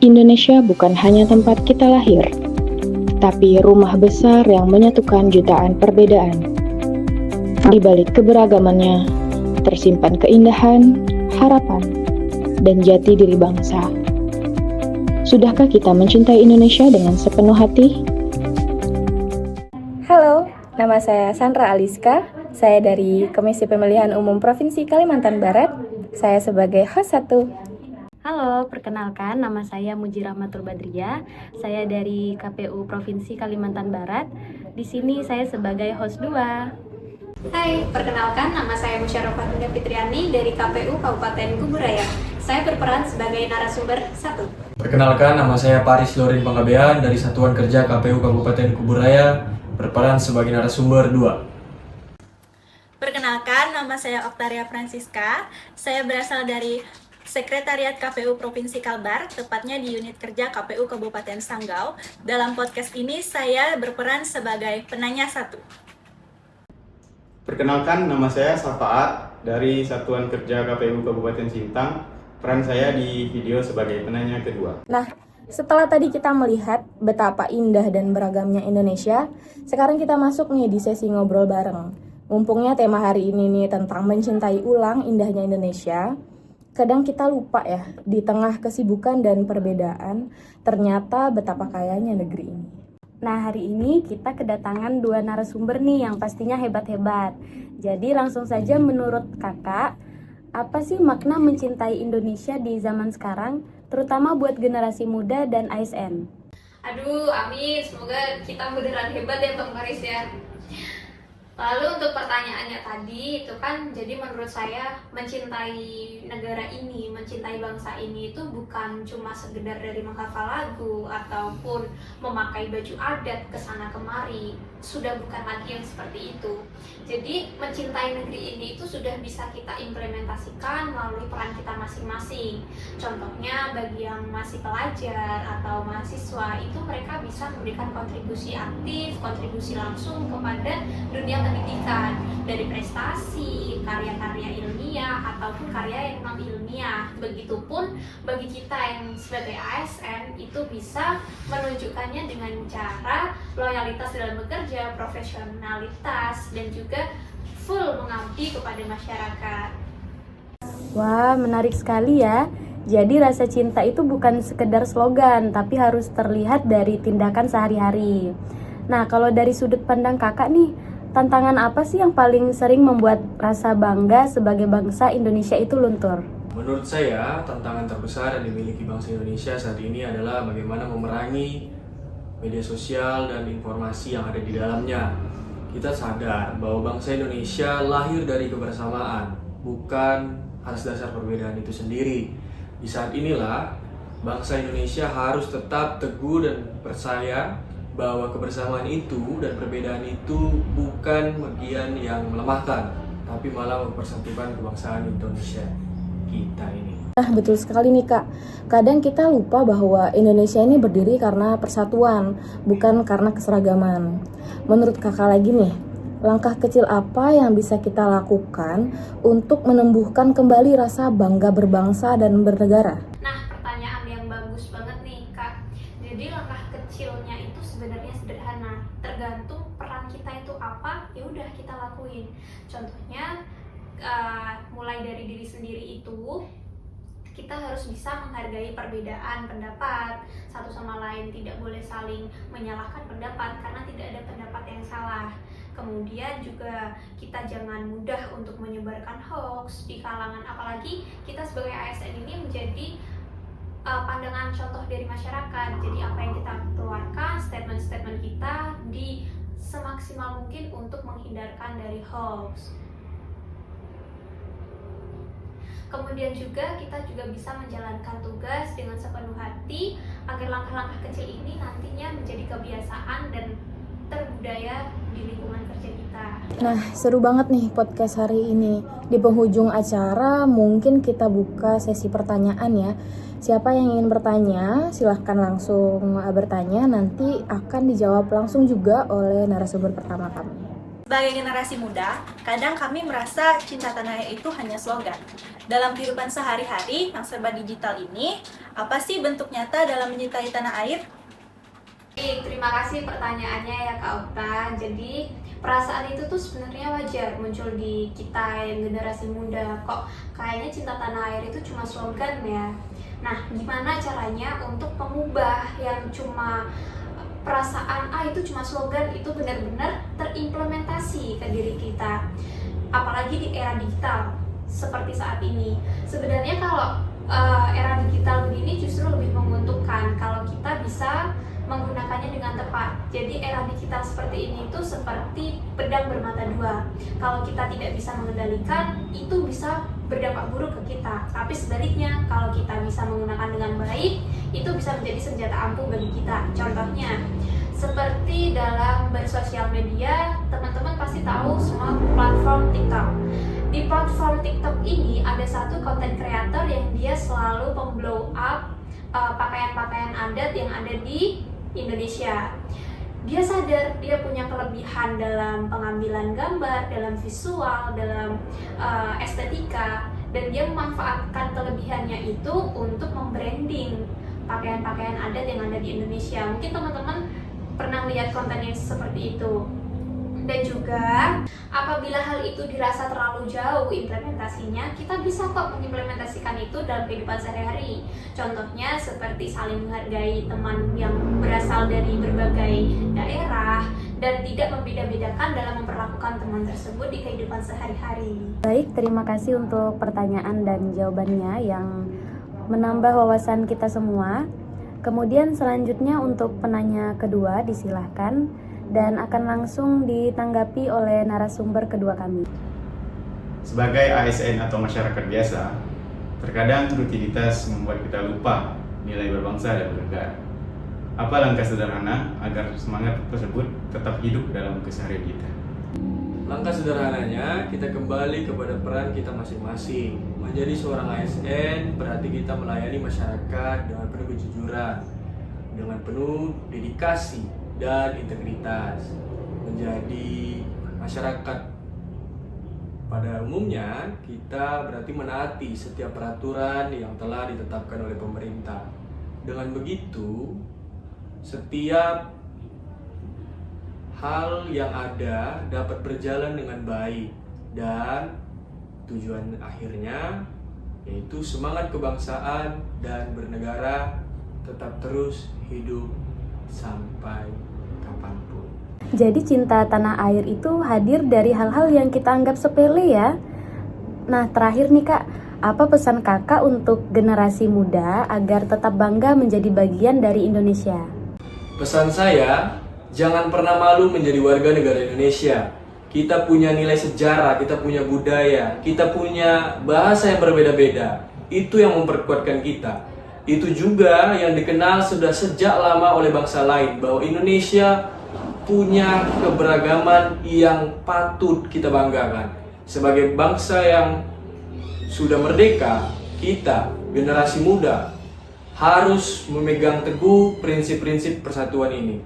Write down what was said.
Indonesia bukan hanya tempat kita lahir, tapi rumah besar yang menyatukan jutaan perbedaan. Di balik keberagamannya, tersimpan keindahan, harapan, dan jati diri bangsa. Sudahkah kita mencintai Indonesia dengan sepenuh hati? Halo, nama saya Sandra Aliska. Saya dari Komisi Pemilihan Umum Provinsi Kalimantan Barat. Saya sebagai host 1. Halo, perkenalkan nama saya Mujirahmatul Badriah. Saya dari KPU Provinsi Kalimantan Barat. Di sini saya sebagai host 2. Hai, perkenalkan nama saya Musyarafah Dinda Fitriani dari KPU Kabupaten Kuburaya. Saya berperan sebagai narasumber 1. Perkenalkan, nama saya Paris Lorin Panggabean dari Satuan Kerja KPU Kabupaten Kuburaya, berperan sebagai narasumber 2. Perkenalkan, nama saya Oktaria Francisca. Saya berasal dari Sekretariat KPU Provinsi Kalbar, tepatnya di unit kerja KPU Kabupaten Sanggau. Dalam podcast ini saya berperan sebagai penanya 1. Perkenalkan, nama saya Safaat dari Satuan Kerja KPU Kabupaten Sintang. Peran saya di video sebagai penanya 2. Nah, setelah tadi kita melihat betapa indah dan beragamnya Indonesia, sekarang kita masuk nih di sesi ngobrol bareng. Mumpungnya tema hari ini nih tentang mencintai ulang indahnya Indonesia. Kadang kita lupa ya, di tengah kesibukan dan perbedaan, ternyata betapa kayanya negeri ini. Nah, hari ini kita kedatangan 2 narasumber nih yang pastinya hebat-hebat. Jadi langsung saja, menurut kakak, apa sih makna mencintai Indonesia di zaman sekarang, terutama buat generasi muda dan ASN? Aduh, amin. Semoga kita beneran hebat ya Bang Paris ya. Lalu untuk pertanyaannya tadi, itu kan jadi menurut saya mencintai negara ini, mencintai bangsa ini itu bukan cuma sekedar dari menghafal lagu ataupun memakai baju adat kesana kemari. Sudah bukan lagi yang seperti itu. Jadi mencintai negeri ini itu sudah bisa kita implementasikan melalui peran kita masing-masing. Contohnya bagi yang masih pelajar atau mahasiswa itu mereka bisa memberikan kontribusi aktif, kontribusi langsung kepada dunia pendidikan dari prestasi, karya-karya ilmiah ataupun karya yang non ilmiah. Begitupun bagi kita yang sebagai ASN itu bisa menunjukkannya dengan cara loyalitas dalam bekerja, profesionalitas, dan juga full mengabdi kepada masyarakat. Wah, menarik sekali ya. Jadi rasa cinta itu bukan sekedar slogan, tapi harus terlihat dari tindakan sehari-hari. Nah, kalau dari sudut pandang kakak nih, tantangan apa sih yang paling sering membuat rasa bangga sebagai bangsa Indonesia itu luntur? Menurut saya, tantangan terbesar yang dimiliki bangsa Indonesia saat ini adalah bagaimana memerangi media sosial dan informasi yang ada di dalamnya. Kita sadar bahwa bangsa Indonesia lahir dari kebersamaan, bukan atas dasar perbedaan itu sendiri. Di saat inilah, bangsa Indonesia harus tetap teguh dan percaya bahwa kebersamaan itu dan perbedaan itu bukan bagian yang melemahkan, tapi malah mempersatukan kebangsaan Indonesia kita ini. Nah, betul sekali nih Kak. Kadang kita lupa bahwa Indonesia ini berdiri karena persatuan, bukan karena keseragaman. Menurut Kakak lagi nih, langkah kecil apa yang bisa kita lakukan untuk menumbuhkan kembali rasa bangga berbangsa dan bernegara? Nah, pertanyaan yang bagus banget nih Kak. Jadi langkah kecilnya itu sebenarnya sederhana, tergantung peran kita itu apa, ya udah kita lakuin. Contohnya mulai dari diri sendiri itu kita harus bisa menghargai perbedaan pendapat satu sama lain, tidak boleh saling menyalahkan pendapat karena tidak ada pendapat yang salah. Kemudian juga kita jangan mudah untuk menyebarkan hoax di kalangan, apalagi kita sebagai ASN ini menjadi pandangan contoh dari masyarakat. Jadi apa yang kita keluarkan, statement-statement kita di semaksimal mungkin untuk menghindarkan dari hoax. Kemudian juga kita juga bisa menjalankan tugas dengan sepenuh hati agar langkah-langkah kecil ini nantinya menjadi kebiasaan dan terbudaya di lingkungan kerja kita. Nah, seru banget nih podcast hari ini. Di penghujung acara mungkin kita buka sesi pertanyaan ya. Siapa yang ingin bertanya, silahkan langsung bertanya. Nanti akan dijawab langsung juga oleh narasumber pertama kami. Sebagai generasi muda, kadang kami merasa cinta tanah air itu hanya slogan. Dalam kehidupan sehari-hari yang serba digital ini, apa sih bentuk nyata dalam mencintai tanah air? Terima kasih pertanyaannya ya Kak Okta. Jadi perasaan itu tuh sebenarnya wajar muncul di kita yang generasi muda. Kok kayaknya cinta tanah air itu cuma slogan ya. Nah, gimana caranya untuk mengubah yang cuma perasaan itu cuma slogan itu benar-benar terimplementasi ke diri kita. Apalagi di era digital seperti saat ini. Sebenarnya kalau era digital begini justru lebih menguntungkan kalau kita bisa menggunakannya dengan tepat. Jadi era digital seperti ini itu seperti pedang bermata dua. Kalau kita tidak bisa mengendalikan, itu bisa berdampak buruk ke kita. Tapi sebaliknya, kalau kita bisa menggunakan dengan baik, itu bisa menjadi senjata ampuh bagi kita. Contohnya, seperti dalam bersosial media, teman-teman pasti tahu semua platform TikTok. Di platform TikTok ini ada satu content creator yang dia selalu memblow up pakaian-pakaian adat yang ada di Indonesia. Dia sadar dia punya kelebihan dalam pengambilan gambar, dalam visual, dalam estetika, dan dia memanfaatkan kelebihannya itu untuk membranding pakaian-pakaian adat yang ada di Indonesia. Mungkin teman-teman pernah lihat konten yang seperti itu. Dan juga apabila hal itu dirasa terlalu jauh implementasinya, kita bisa kok mengimplementasikan itu dalam kehidupan sehari-hari. Contohnya seperti saling menghargai teman yang berasal dari berbagai daerah dan tidak membeda-bedakan dalam memperlakukan teman tersebut di kehidupan sehari-hari. Baik, terima kasih untuk pertanyaan dan jawabannya yang menambah wawasan kita semua. Kemudian selanjutnya untuk penanya kedua disilahkan dan akan langsung ditanggapi oleh narasumber kedua kami. Sebagai ASN atau masyarakat biasa, terkadang rutinitas membuat kita lupa nilai berbangsa dan bernegara. Apa langkah sederhana agar semangat tersebut tetap hidup dalam keseharian kita? Langkah sederhananya, kita kembali kepada peran kita masing-masing. Menjadi seorang ASN berarti kita melayani masyarakat dengan penuh kejujuran, dengan penuh dedikasi dan integritas. Menjadi masyarakat pada umumnya, kita berarti menaati setiap peraturan yang telah ditetapkan oleh pemerintah. Dengan begitu, setiap hal yang ada dapat berjalan dengan baik dan tujuan akhirnya yaitu semangat kebangsaan dan bernegara tetap terus hidup sampai kapanpun. Jadi cinta tanah air itu hadir dari hal-hal yang kita anggap sepele ya. Nah, terakhir nih Kak, apa pesan Kakak untuk generasi muda agar tetap bangga menjadi bagian dari Indonesia? Pesan saya, jangan pernah malu menjadi warga negara Indonesia. Kita punya nilai sejarah, kita punya budaya, kita punya bahasa yang berbeda-beda. Itu yang memperkuatkan kita. Itu juga yang dikenal sudah sejak lama oleh bangsa lain, bahwa Indonesia punya keberagaman yang patut kita banggakan. Sebagai bangsa yang sudah merdeka, kita, generasi muda, harus memegang teguh prinsip-prinsip persatuan ini.